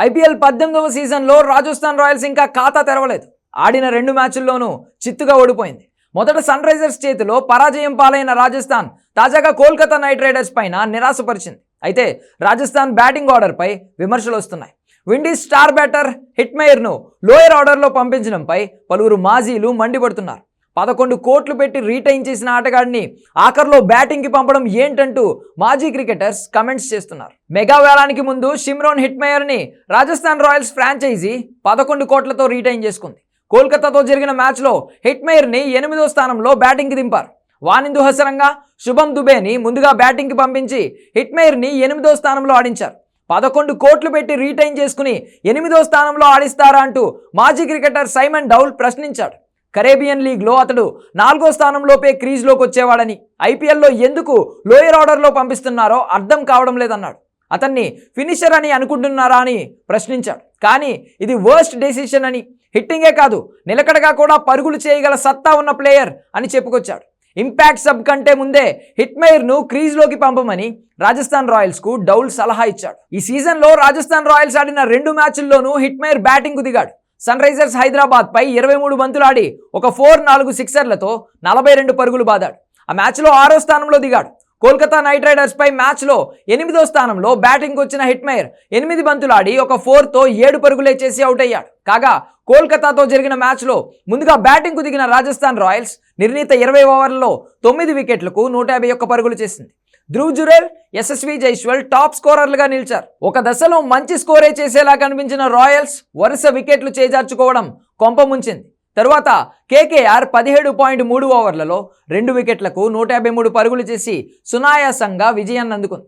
IPL 18వ సీజన్లో Rajasthan Royals ఇంకా ఖాతా తెరవలేదు. ఆడిన 2 మ్యాచ్ల్లోనూ చిత్తుగా ఓడిపోయింది. మొదట సన్ రైజర్స్ చేతిలో పరాజయం పాలైన రాజస్థాన్ తాజాగా కోల్కతా నైట్ రైడర్స్ పైన నిరాశపరిచింది. అయితే రాజస్థాన్ బ్యాటింగ్ ఆర్డర్పై విమర్శలు వస్తున్నాయి. విండీస్ స్టార్ బ్యాటర్ హిట్మెయర్ను లోయర్ ఆర్డర్లో పంపించడంపై పలువురు మాజీలు మండిపడుతున్నారు. 11 కోట్లు పెట్టి రీటైన్ చేసిన ఆటగాడిని ఆఖర్లో బ్యాటింగ్కి పంపడం ఏంటంటూ మాజీ క్రికెటర్స్ కమెంట్స్ చేస్తున్నారు. మెగా వేలానికి ముందు షిమ్రోన్ హిట్మెయర్ని రాజస్థాన్ రాయల్స్ ఫ్రాంచైజీ 11 కోట్లతో రీటైన్ చేసుకుంది. కోల్కతాతో జరిగిన మ్యాచ్లో హిట్మెయర్ని 8వ స్థానంలో బ్యాటింగ్కి దింపారు. వానిందు హసరంగా శుభం దుబేని ముందుగా బ్యాటింగ్కి పంపించి హిట్మెయర్ని 8వ స్థానంలో ఆడించారు. 11 కోట్లు పెట్టి రీటైన్ చేసుకుని 8వ స్థానంలో ఆడిస్తారా అంటూ మాజీ క్రికెటర్ సైమన్ డౌల్ ప్రశ్నించాడు. కరేబియన్ లీగ్లో అతడు 4వ స్థానంలోపే క్రీజ్లోకి వచ్చేవాడని, ఐపీఎల్లో ఎందుకు లోయర్ ఆర్డర్లో పంపిస్తున్నారో అర్థం కావడం లేదన్నాడు. అతన్ని ఫినిషర్ అని అనుకుంటున్నారా అని ప్రశ్నించాడు. కానీ ఇది వర్స్ట్ డెసిషన్ అని, హిట్టింగే కాదు నిలకడగా కూడా పరుగులు చేయగల సత్తా ఉన్న ప్లేయర్ అని చెప్పుకొచ్చాడు. ఇంపాక్ట్ సబ్ కంటే ముందే హిట్మెయర్ను క్రీజ్లోకి పంపమని రాజస్థాన్ రాయల్స్కు డౌల్ సలహా ఇచ్చాడు. ఈ సీజన్లో రాజస్థాన్ రాయల్స్ ఆడిన 2 మ్యాచ్ల్లోనూ హిట్మెయర్ బ్యాటింగ్కు దిగాడు. సన్ రైజర్స్ హైదరాబాద్పై 23 బంతులు ఆడి ఒక 4 సిక్సర్లతో 42 పరుగులు బాదాడు. ఆ మ్యాచ్లో 6వ స్థానంలో దిగాడు. కోల్కతా నైట్ రైడర్స్పై మ్యాచ్లో 8వ స్థానంలో బ్యాటింగ్కి వచ్చిన హిట్మెయర్ 8 బంతులు ఆడి ఒక 4తో 7 పరుగులే చేసి అవుట్ అయ్యాడు. కాగా కోల్కతాతో జరిగిన మ్యాచ్లో ముందుగా బ్యాటింగ్కు దిగిన రాజస్థాన్ రాయల్స్ నిర్ణీత 20 ఓవర్లలో 9 వికెట్లకు 151 పరుగులు చేసింది. ధ్రువ్ జురేల్, యశస్వి జైస్వాల్ టాప్ స్కోరర్లుగా నిలిచారు. ఒక దశలో మంచి స్కోరే చేసేలా కనిపించిన రాయల్స్ వరుస వికెట్లు చేజార్చుకోవడం కొంప ముంచింది. తరువాత కేకేఆర్ 17.3 ఓవర్లలో 2 వికెట్లకు 153 పరుగులు చేసి సునాయాసంగా విజయాన్ని అందుకుంది.